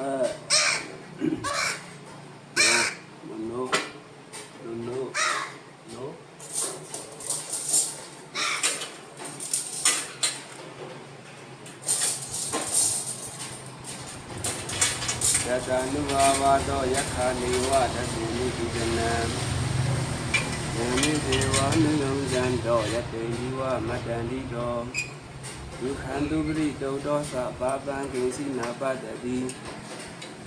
ยะตานุภาวะโตยะคานิวะทัสสินิติจนังยะมิเทวะนุยงจันโตยะเตหิวะมัตตันติโตยุขันตุปริโตโตสะปะปังกิสินาปะตติ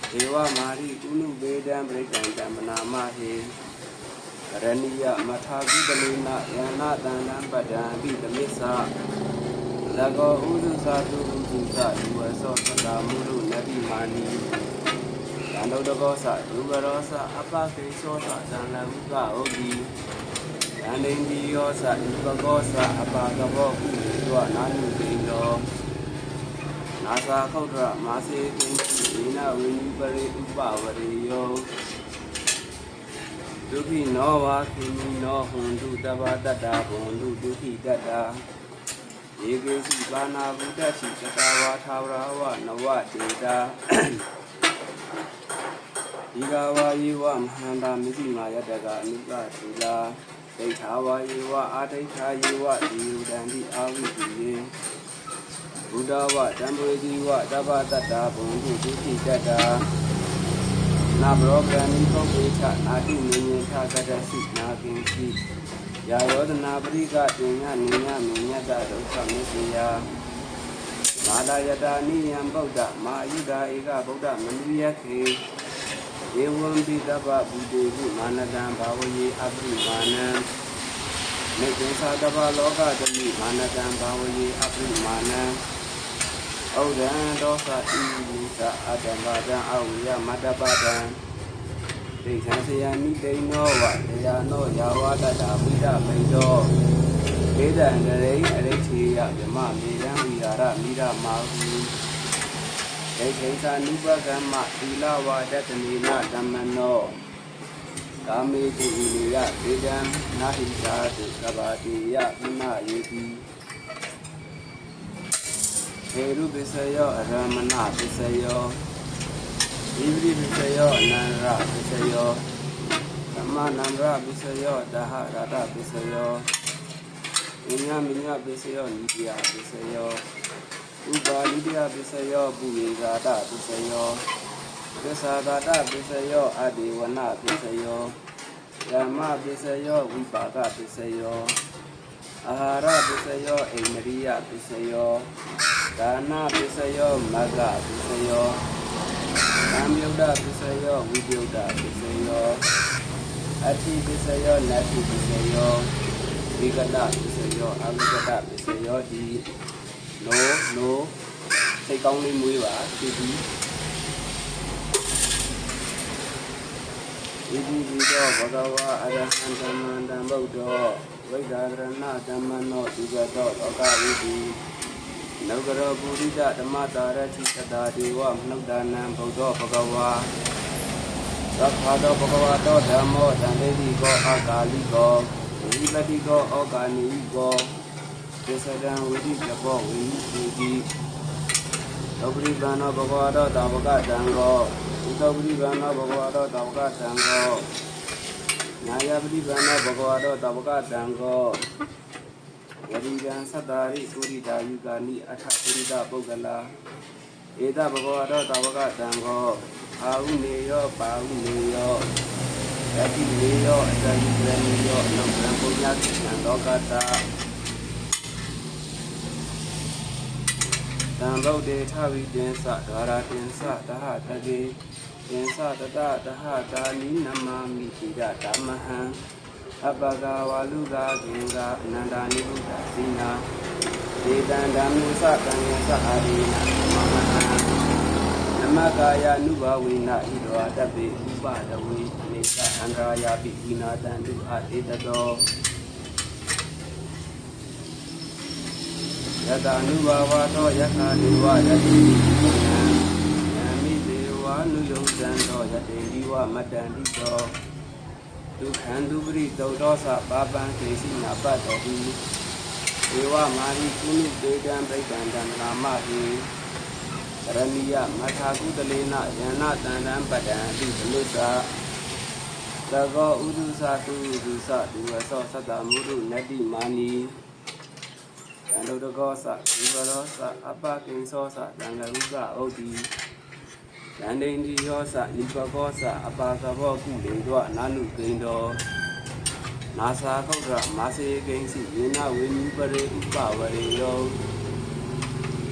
เทวะมาริกุนุเวดังปริกันตัมมนามะเหกรณียมัทธากุตเลนะยานาตันตังปัฏฐาปิตมิสสะลโกอุสุสาตุอุสุสะดุวโสสตามุรุนติมานียานโตโกสะดุวโรสะอปะเกโสสะจันลอุกะโอติยานติติโยสะอุปโกสะอปะกะโพกุตุวนานุติโนนาสาขุตระมาเสติอินะวินิปริอุปวริโยဒုက္ခိနောဝါခိမိနောဟွန်တုတဘာတတ္တာဘွန်တုဒုက္ခိတတ္တာဧကေစီပါဏာဘုဒ္ဓစီတတဝါထာဝရဝနဝတေတာဒီဃဝါယေဝမဟန္တာမစ္စည်းမာယတကအနုကသုလာဒိဋ္ဌာဝါယေဝအာဒိဋ္ဌာယေဝဒီယုတံတိအာဝိတိယေဘုဒ္ဓဝတံပေတိဝတဘာတတ္တာဘွန်တုဒုက္ခိတတ္တာနာဘရောဂဏီသောပေချနာတိနိညေထကတသိနာကင်စီယာယောဒနာပရိကတိညနိညမိညတဒုက္ခမစ္စယမာဒယတာနိယံဗုဒ္ဓမာယုဒာဧကဗုဒ္ဓမနုယခေဧဝံပိတပဗုဒေဟုမာနတံဘာဝယေအပရိမာဏံမေကိသတပလောကတမိမာနတံဘာဝယေအပရိမာဏံဩဒံဒောသဣမိသအတ္တဘာဒံအဝိယမတ္တပဒံဒိဋ္ဌံဆယနိတိနောဝတရားနောယာဝတ္တဝိဒပိတောဒေဒံဂရိအရိချေယဓမ္မမေရံဝိဟာရမိရမာဟုဒိဋ္ဌိသနုပကမ္မသီလဝါဒတနေနဓမ္မနောကာမေတုဝိနိယဒေဒံနာဟိတာတုသဗ္ဗတိယမနယေတိเอรุปิสโยอรมณะปิสโยอิบริปิสโยอนันระปิสโยธัมมานันระปิสโยดหะระตะปิสโยอิญญมิญญปิสโยนิติยปิสโยอุปาลิติยปิสโยปุเวกาตะปิสโยသစ္စာတာတပိစယောအတေဝနပိစယောဓမ္မပိစယောဝိပါကပိစယောအာဟာရပိစယောအိန္ဒြိယပိစယောဒါနပိစယောမဂ္ဂပိစယောသံယုဒ္ဓပိစယောဝိပယုဒ္ဓပိစယောအဋ္ဌိပိစယောနတ္တိပိစယောဝိကတပိစယောအဝိကတပိစယောဒီနိုစိတ်ကောင်းလေးမွေးပါဒီဒီဣတိပိတောဘဂဝါအရဟံသမ္မာသမ္ဗုဒ္ဓောဝိဒါရဏသမ္မနောဒီဂတောလောကဝိတိနုကရောပုရိဒဓမ္မတာရတိသတာဒေဝမနုဿာနံဘုဒ္ဓောဘဂဝါသဗ္ဗတောဘဂဝါတောဓမ္မောသံဃိတိကောအာကာလိကောဝိပတိကောဩကာနိကောသစ္စဒံဝိတိတဘောဝိတိတိသောပရိပန္နောဘဂဝါတောတာဝကတံကောဥသောပရိပန္နောဘဂဝါတောတာဝကတံကောညာယပရိပန္နောဘဂဝါတောတာဝကတံကောယတိကံသတ္တာရိပုရိတာယုကာနိအထပုရိတာပုဂ္ဂလာဧတဘဂဝါတောတာဝကတံကောအာဟုနေယောပါဟုနေယောယတိနေယောအတယုကရဏီယောအနုပံပုညတိသံလောကတာသံဗုဒ္ဓေထဝိတင်္စဒွါရတင်္စတဟတကေတင်္စတတတဟတာနိနမမိတိဒဓမ္မဟံအပဂဝါလူကာကေကအနန္တနိဗ္ဗာန်စိနာဒေတံဓမ္မေသကံယသအာရိနမမဟံနမကာယ ानु ဘဝိနဣရောတပိဥပဒဝေနေကအန္တရာယပိဝိနာတံတုအတေတတောယတ ानु ဘဝသောယထာဒေဝယတိယံယမိဒေဝ ानु ယုံတံသောယတေဒီဝမတ္တန္တိသောဒုက္ခံဒုပရိသုဒ္ဓောသပါပံခေစီနာပတ္တိဧဝမာရိကုဏုဒေတံပရိတံတံနာမဟိ ရဏီယမထာကုတလေနယန္နာတန္တံပတံတိသလိသသကောဥဒုသတုဥဒုသဒီဝသောသတ္တမုဒုနတ္တိမာနီတန္တုတကောသဒီဝရောသအပကိဉ္သောသတံလဥကဩတိတန္တိန္ဒီယောသနိပကောသအပါကဘောကုလေတောနာနုကိန္တောနာသာကုတ်ရမာစေကိဉ္စီယေနဝိနုပရေဥပဝရေယော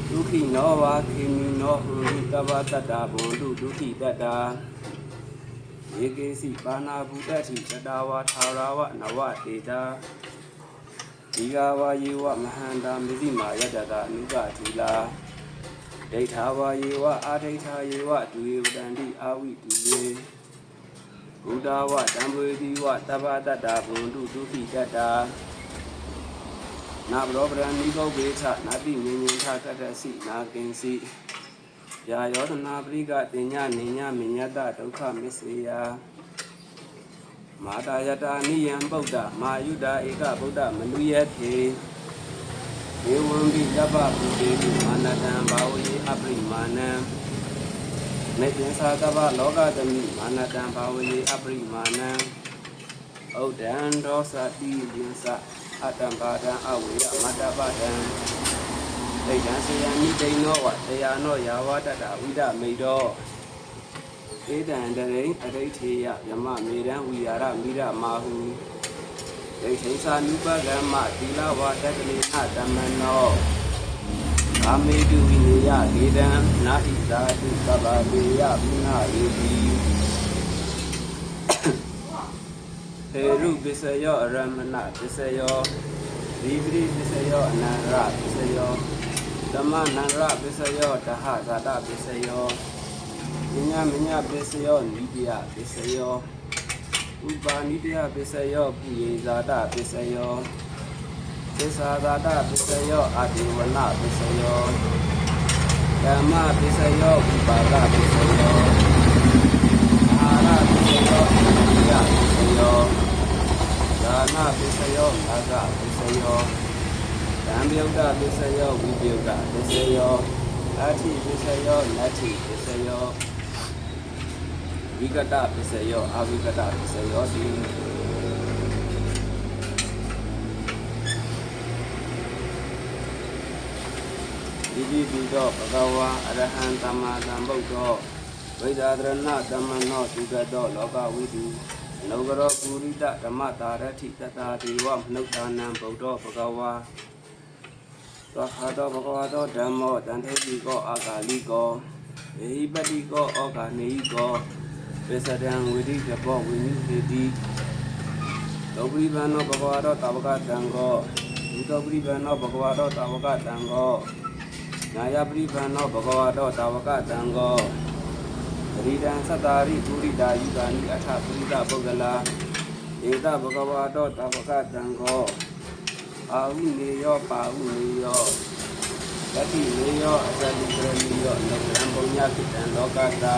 ဒုက္ခိနောဝါခိမိနောဟိတဗ္ဗတတ္တာဘုံတုဒုက္ခိတတ္တာယေကေစီပါဏာဘူတ္တိတတဝါထာရဝနဝတေတာဒီဃဝါယေဝမဟန္တာမိသိမာယတကအနုကထီလာဒိဋ္ဌာဝါယေဝအာဒိဋ္ဌာယေဝဒုယေဝတန္တိအာဝိတုယေဘုဒ္ဓဝတံဝေတိဝတဗ္ဗတတ္တာဘုံတုဒုက္ခိတတ္တာနာဘရောပရဏိကောဘေသနာတိမြင်မြင်ထကတ္တစီနာကင်စီယာယောတနာပရိကတင်ညနေညမညတဒုက္ခမစ္စေယမာတာယတာနိယံဗုဒ္ဓမာယုဒဧကဗုဒ္ဓမနုယထေဒေဝံဘိလပ္ပပုတေတိမာနတံဘာဝေအပရိမာဏံမေတ္တသာကဗ္ဗလောကတမိမာနတံဘာဝေအပရိမာဏံဩဒံဒောသတိယံသအတံပါဒံအဝေယမတ္တပဒံဒိဋ္ဌံစေယံနိဒိနောဝတရားနောယာဝတတဝိဒမိတောဧတံတရိအဋိဋ္ဌေယယမမေရံဝိယာရမိရမာဟုဒိဋ္ဌိသာနုပကမ္မသီလဝါတကလိအတမနောကာမေတုဝိနယဒေတံနာဟိသာတုသဗ္ဗဝေယပုဏ္ဏယေတိဟေရုပစ္စယောအရမဏပစ္စယောဒီပရိပစ္စယောအနန္တပစ္စယောဓမ္မနန္တပစ္စယောတဟဇာတပစ္စယောမညပစ္စယောနိတယပစ္စယောဥပါနိတယပစ္စယောပုယေဇာတပစ္စယောသစ္စာဇာတပစ္စယောအာတိဝနပစ္စယောဓမ္မပစ္စယောဥပါဒပစ္စယောအာရပစ္စယောအနိယပစ္စယောဒါနပစ္စယောအာဂပစ္စယောဓမ္မယုတ်တပစ္စယောဝိပယုတ်တပစ္စယောအဋ္ဌိပစ္စယောနတ္ထိပစ္စယောဝိကတပစ္စယောအဝိကတပစ္စယောတိဒီပိတောဘဂဝါအရဟံသမ္မာသမ္ဗုဒ္ဓောဝိဒာဒရဏသမ္မနောသုဂတောလောကဝိတုလောကရောပုရိတဓမ္မတာရထိတတာဒေဝမနုဿာနံဗုဒ္ဓောဘဂဝါသောခါတောဘဂဝါတောဓမ္မောတန်ထေတိကောအာဂါလိကောဧဟိပတိကောဩဃာနေဟိကောပစ္စဒံဝိတိကဘောဝိနုဟေတိလောပိဗံနောဘဂဝါတောတာဝကတံကောဘုဒ္ဓပိဗံနောဘဂဝါတောတာဝကတံကောနာယပိဗံနောဘဂဝါတောတာဝကတံကောပရိဒံသတ္တာရိပုရိတာယုဂာနိအထပုရိသပုဂ္ဂလာဧတဘဂဝါတောတာဝကတံကောအာဟုနေယောပါဟုနေယောတတိနေယောအတ္တိကရဏီယောနဗံပုညကိတံလောကတာ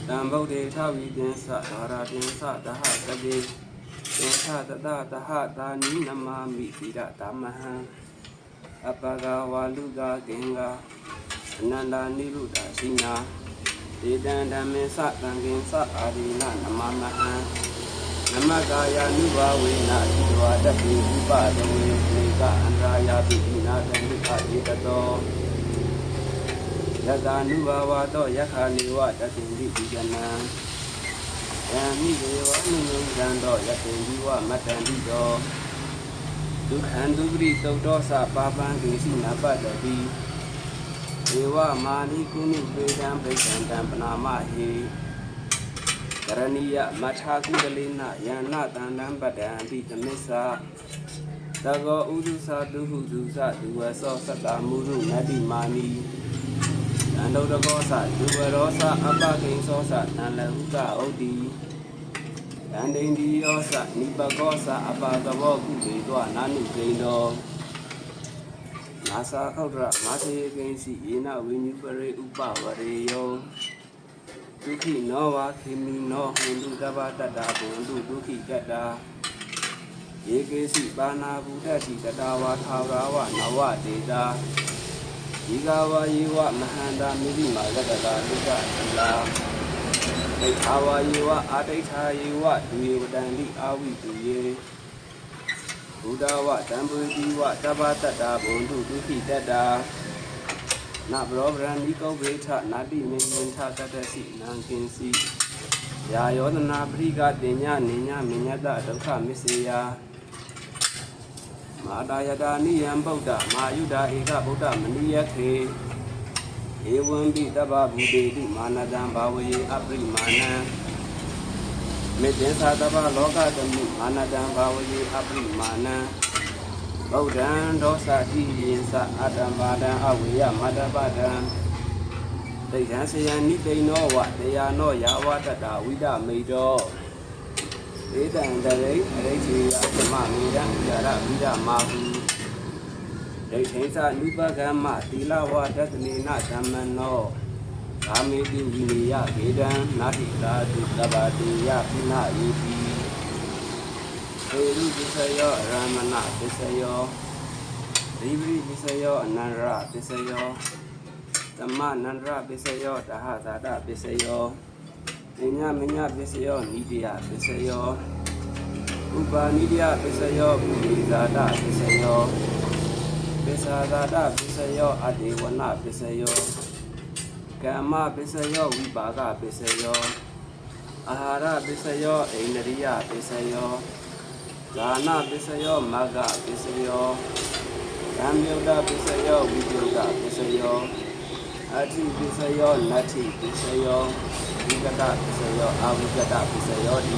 တံဗုဒ္ဓေထဝိတင်္စသာရတင်္စတဟတတိတင်္စတတတဟတာနိနမမိပိရတမဟံအပဂဝါလူကကင်္ဂအနန္တနိရုဒ္ဓရှိနာဒေတံဓမ္မေသတံကင်္စအာရိနနမမဟံနမကာယ ानु ဘာဝေနဣဒဝတပိဥပဒဝေနေကအန္တရာယပိဣနာတံမိခဧတတောယတ ानु ဘာဝတောယခာနေဝတတိတိဒီကနံယံမိဒေဝအနုညံတံတောယတိဒီဝမတ္တန္တိတောဒုက္ခံဒုပရိသုတ်တောသပါပံကိစီနပတ္တိဒေဝမာနိကုဏုပေတံဗိက္ခန္တံပနာမဟိကရဏီယမထာကုတလေနယန္နာတန္တံပတ္တံတိသမစ္ဆာသကောဥဒုသတုဟုဒုသဒုဝသောသတ္တမုရုနတ္တိမာနီတန္တုတကောသဒုဝရောသအပကိဉ္သောသတန်လဟုကဩတိတန္တိန္ဒီယောသနိပကောသအပါကဘောကုလေတောနာနုကိန္တောနာသာခောဒရမာစေကိဉ္စီယေနဝိညုပရေဥပဝရေယောဒုက္ခိနောဝါခိမိနောဟိန္ဒုတဗ္ဗတတ္တာဘုံတုဒုက္ခိကတ္တာယ ယေကေစီပါဏာဘူတတိတတဝါထာဝရဝနဝဒေတာဒီကဝါယေဝမဟန္တာမိတိမာရတတာဒုက္ခသလာဒိဋ္ဌာဝါယေဝအာဒိဋ္ဌာယေဝဒုယေဝတံတိအာဝိတုယေဘုဒ္ဓဝတံပုတိဝတပ္ပတတ္တာဘုံတုဒုက္ခိတတ္တာနဘရောဗရဏိကောဝေထနာတိမေယင်ထတတ္တစီနံကင်စီယာယောသနာပရိကတင်ညနေညမညတဒုက္ခမစ္စေယမာတာယတာနိယံဗုဒ္ဓမာယုဒာဧကဗုဒ္ဓမနိယခေဧဝံပိတဗ္ဗဗုတေတိမာနတံဘာဝယေအပရိမာဏံမေတ္တေသာတဗ္ဗလောကတမိမာနတံဘာဝယေအပရိမာဏံဗုဒ္ဓံဒောသတိယင်္စအတ္တမာဒံအဝေယမတ္တပဒံဒိဋ္ဌံဆယံနိတိနောဝတရားနောယာဝတ္တဝိဒမိတောဧတံတရိအရိချေယသမမေရံယာရဝိဒမာဟုဒိဋ္ဌိသနုပကမ္မသီလဝဒတနေနဓမ္မနောကာမေတိဝိနိယဗေဒံနာတိသာတုတဗ္ဗတိယပိနယေတိဧရုပစ္စယောရမဏပစ္စယောရိပရိပစ္စယောအနန္တရပစ္စယောသမနန္တရပစ္စယောတဟဇာတပစ္စယောဉ္ညမညပစ္စယောနိတယပစ္စယောဥပါနိတယပစ္စယောပုရိဇာတပစ္စယောပစ္ဆာဇာတပစ္စယောအတေဝနပစ္စယောကမ္မပစ္စယောဝိပါကပစ္စယောအာဟာရပစ္စယောအိန္ဒိယပစ္စယောဇာနာပစ္စယောမဂ္ဂပစ္စယောဓမ္မယုဒပစ္စယောဝိပယုဒပစ္စယောအတိပစ္စယောနတ္ထိပစ္စယောဝိကတပစ္စယောအာဝိကတပစ္စယောဒီ